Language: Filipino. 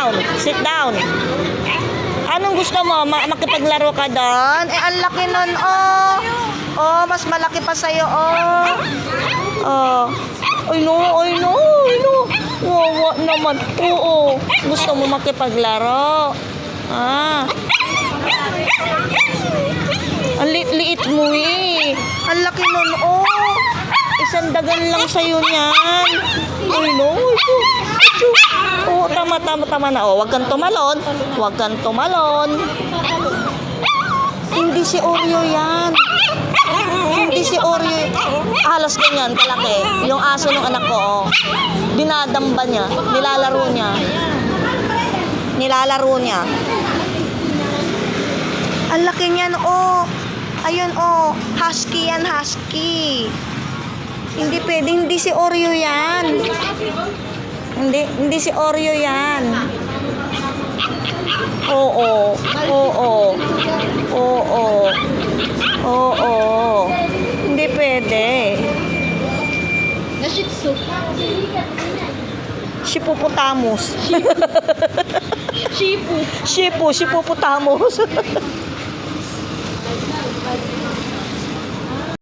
down. Sit down. Anong gusto mo? Makipaglaro ka doon? Eh, ang laki nun, oh. Oh, mas malaki pa sa'yo, oh. Oh. Ay, no, ay, no, ay, no. Wawa naman. Oo. Gusto mo makipaglaro? Ah. Ang liit mo, eh. Ang laki nun, oh. Isang dagan lang sa'yo niyan. Ay, no. Oo, tama na. Oh, wag kang tumalon. Wag kang tumalon. Hindi si Oreo yan. Hindi si Oreo. Halos ganyan, kalaki. Yung aso ng anak ko, oh. Dinadamba niya. Nilalaro niya. Nilalaro niya. Ang laki niyan, oh. Ayun, oh. Husky yan, husky. Hindi pwede. Hindi si Oreo yan. Hindi si Oreo yan. Oo. Oo. Oo. Oo. Hindi pwede. Na Shih Tzu. Hippopotamus. Shipu. Hippopotamus.